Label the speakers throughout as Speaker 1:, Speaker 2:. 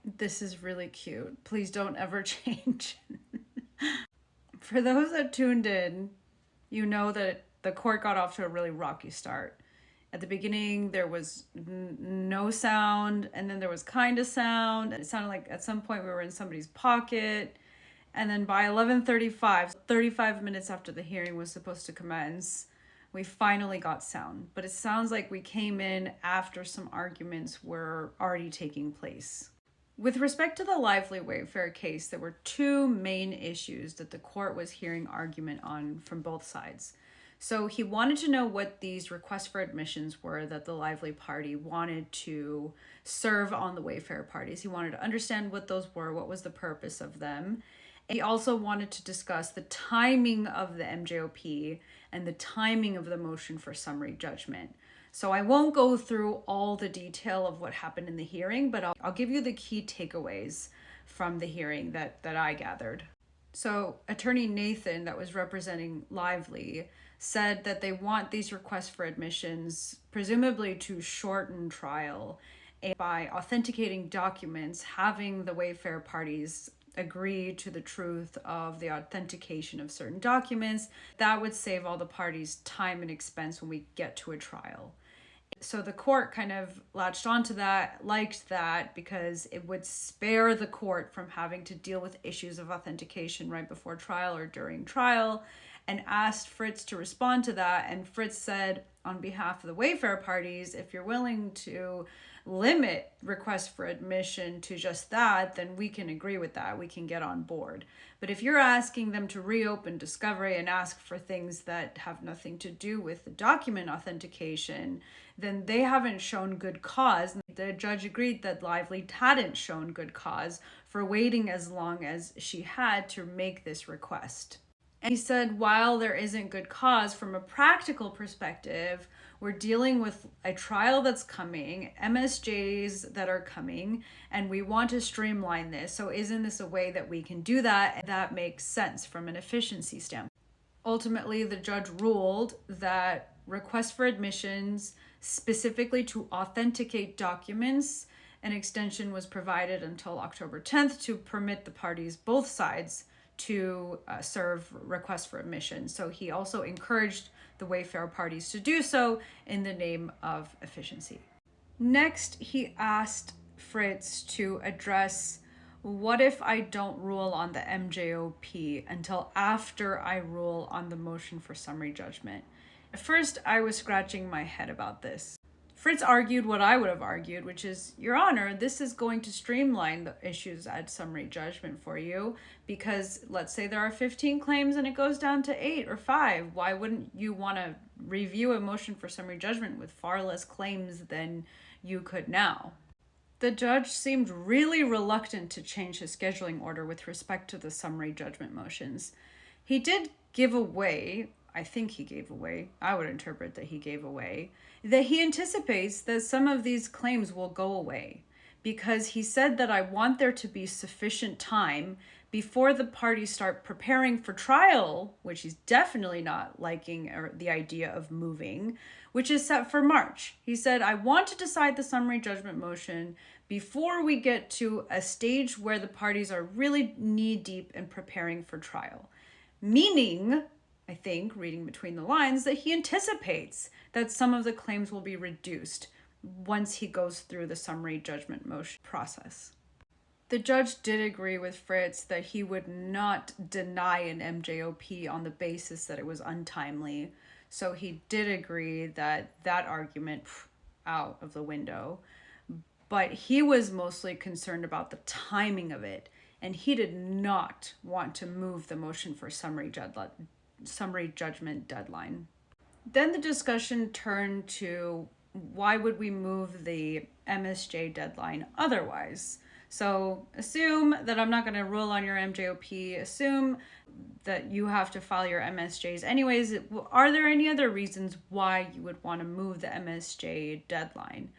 Speaker 1: This is really cute. Please don't ever change. For those that tuned in, you know that the court got off to a really rocky start. At the beginning, there was no sound, and then there was kind of sound. It sounded like at some point we were in somebody's pocket. And then by 11:35, 35 minutes after the hearing was supposed to commence, we finally got sound. But it sounds like we came in after some arguments were already taking place. With respect to the Lively Wayfarer case, there were two main issues that the court was hearing argument on from both sides. So he wanted to know what these requests for admissions were that the Lively party wanted to serve on the Wayfarer parties. He wanted to understand what those were, what was the purpose of them. He also wanted to discuss the timing of the MJOP and the timing of the motion for summary judgment. So I won't go through all the detail of what happened in the hearing, but I'll give you the key takeaways from the hearing that I gathered. So Attorney Nathan, that was representing Lively, said that they want these requests for admissions presumably to shorten trial, and by authenticating documents, having the Wayfarer parties agree to the truth of the authentication of certain documents, that would save all the parties time and expense when we get to a trial. So the court kind of latched onto that, liked that, because it would spare the court from having to deal with issues of authentication right before trial or during trial, and asked Fritz to respond to that. And Fritz said, on behalf of the Wayfarer parties, if you're willing to limit requests for admission to just that, then we can agree with that. We can get on board. But if you're asking them to reopen discovery and ask for things that have nothing to do with the document authentication, then they haven't shown good cause. The judge agreed that Lively hadn't shown good cause for waiting as long as she had to make this request. And he said, while there isn't good cause from a practical perspective, we're dealing with a trial that's coming, MSJs that are coming, and we want to streamline this. So isn't this a way that we can do that? And that makes sense from an efficiency standpoint. Ultimately, the judge ruled that requests for admissions, specifically to authenticate documents, an extension was provided until October 10th to permit the parties, both sides, to serve requests for admission. So he also encouraged the Wayfarer parties to do so in the name of efficiency. Next, he asked Fritz to address, what if I don't rule on the MJOP until after I rule on the motion for summary judgment? At first, I was scratching my head about this. Fritz argued what I would have argued, which is, Your Honor, this is going to streamline the issues at summary judgment for you, because let's say there are 15 claims and it goes down to 8 or 5. Why wouldn't you want to review a motion for summary judgment with far less claims than you could now? The judge seemed really reluctant to change his scheduling order with respect to the summary judgment motions. He did give away, I think he gave away, I would interpret that he gave away, that he anticipates that some of these claims will go away, because he said that I want there to be sufficient time before the parties start preparing for trial, which he's definitely not liking, or the idea of moving, which is set for March. He said, I want to decide the summary judgment motion before we get to a stage where the parties are really knee-deep in preparing for trial. Meaning, I think, reading between the lines, that he anticipates that some of the claims will be reduced once he goes through the summary judgment motion process. The judge did agree with Fritz that he would not deny an MJOP on the basis that it was untimely. So he did agree that that argument out of the window. But he was mostly concerned about the timing of it, and he did not want to move the motion for summary judgment deadline. Then the discussion turned to, why would we move the MSJ deadline otherwise? So assume that I'm not going to rule on your MJOP, assume that you have to file your MSJs anyways. Are there any other reasons why you would want to move the MSJ deadline?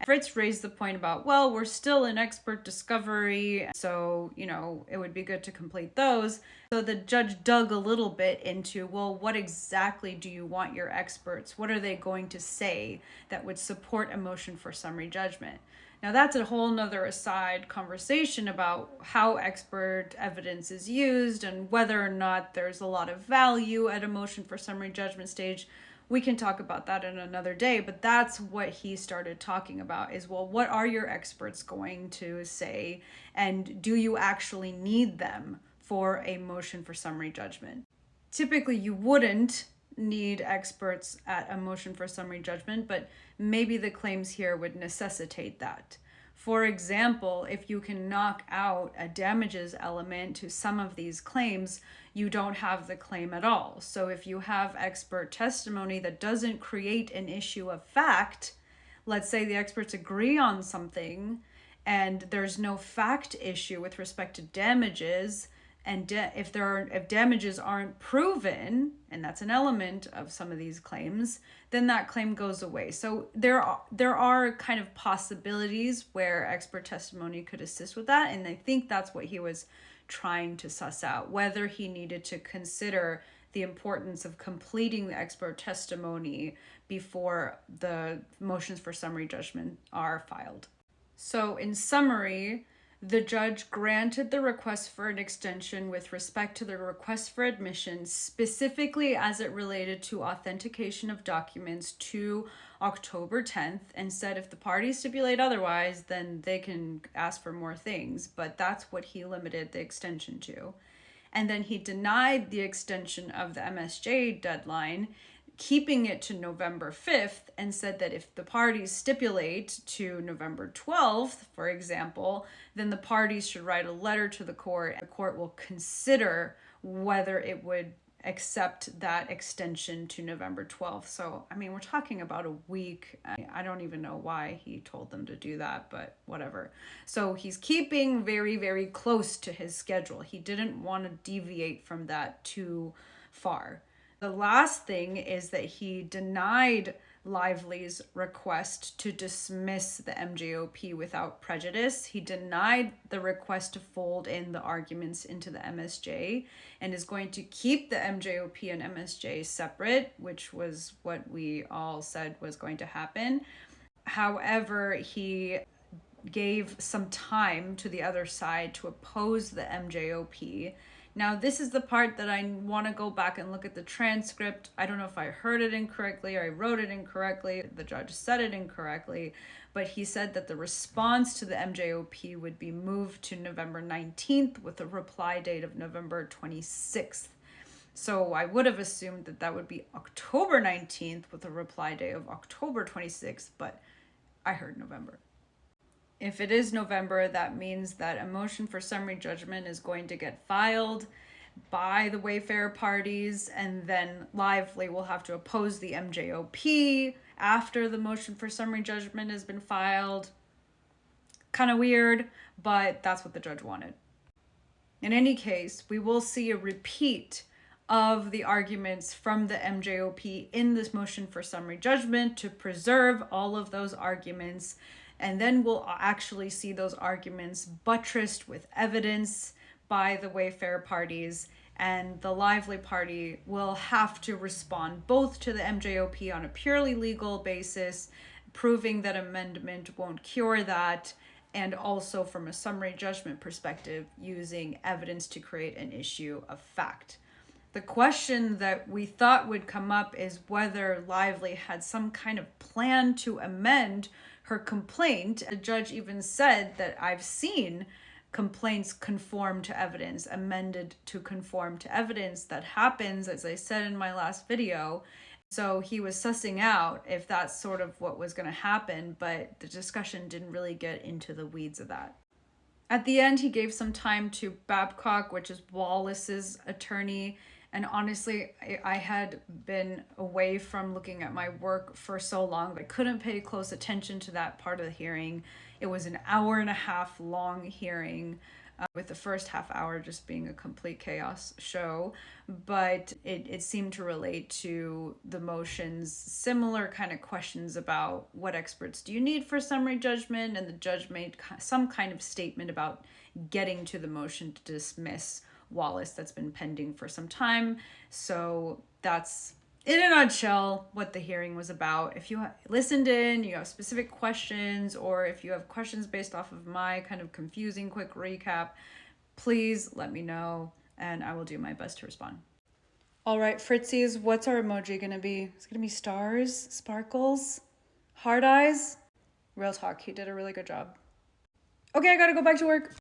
Speaker 1: Fritz raised the point about, well, we're still in expert discovery, so, it would be good to complete those. So the judge dug a little bit into, well, what exactly do you want your experts? What are they going to say that would support a motion for summary judgment? Now, that's a whole nother aside conversation about how expert evidence is used and whether or not there's a lot of value at a motion for summary judgment stage. We can talk about that in another day, but that's what he started talking about is, well, what are your experts going to say, and do you actually need them for a motion for summary judgment? Typically, you wouldn't need experts at a motion for summary judgment, but maybe the claims here would necessitate that. For example, if you can knock out a damages element to some of these claims, you don't have the claim at all. So if you have expert testimony that doesn't create an issue of fact, let's say the experts agree on something and there's no fact issue with respect to damages, and if damages aren't proven, and that's an element of some of these claims, then that claim goes away. So there are kind of possibilities where expert testimony could assist with that, and I think that's what he was trying to suss out, whether he needed to consider the importance of completing the expert testimony before the motions for summary judgment are filed. So in summary, the judge granted the request for an extension with respect to the request for admission, specifically as it related to authentication of documents to October 10th, and said if the parties stipulate otherwise, then they can ask for more things. But that's what he limited the extension to. And then he denied the extension of the MSJ deadline, keeping it to November 5th, and said that if the parties stipulate to November 12th, for example, then the parties should write a letter to the court. The court will consider whether it would accept that extension to November 12th. So, I mean, we're talking about a week. I don't even know why he told them to do that, but whatever. So he's keeping very, very close to his schedule. He didn't want to deviate from that too far. The last thing is that he denied Lively's request to dismiss the MJOP without prejudice. He denied the request to fold in the arguments into the MSJ and is going to keep the MJOP and MSJ separate, which was what we all said was going to happen. However, he gave some time to the other side to oppose the MJOP. Now, this is the part that I want to go back and look at the transcript. I don't know if I heard it incorrectly or I wrote it incorrectly. The judge said it incorrectly, but he said that the response to the MJOP would be moved to November 19th with a reply date of November 26th. So I would have assumed that that would be October 19th with a reply date of October 26th, but I heard November. If it is November, that means that a motion for summary judgment is going to get filed by the Wayfarer parties, and then Lively will have to oppose the MJOP after the motion for summary judgment has been filed. Kind of weird, but that's what the judge wanted. In any case, we will see a repeat of the arguments from the MJOP in this motion for summary judgment to preserve all of those arguments. And then we'll actually see those arguments buttressed with evidence by the Wayfarer parties, and the Lively party will have to respond both to the MJOP on a purely legal basis, proving that amendment won't cure that, and also from a summary judgment perspective, using evidence to create an issue of fact. The question that we thought would come up is whether Lively had some kind of plan to amend her complaint. The judge even said that I've seen complaints conform to evidence, amended to conform to evidence. That happens, as I said in my last video. So he was sussing out if that's sort of what was going to happen, but the discussion didn't really get into the weeds of that. At the end, he gave some time to Babcock, which is Wallace's attorney. And honestly, I had been away from looking at my work for so long, I couldn't pay close attention to that part of the hearing. It was an hour and a half long hearing, with the first half hour just being a complete chaos show. But it seemed to relate to the motions, similar kind of questions about what experts do you need for summary judgment, and the judge made some kind of statement about getting to the motion to dismiss Wallace that's been pending for some time. So that's in a nutshell, what the hearing was about. If you listened in, you have specific questions, or if you have questions based off of my kind of confusing quick recap, please let me know and I will do my best to respond. All right, Fritzies, what's our emoji gonna be? It's gonna be stars, sparkles, heart eyes. Real talk, he did a really good job. Okay, I gotta go back to work.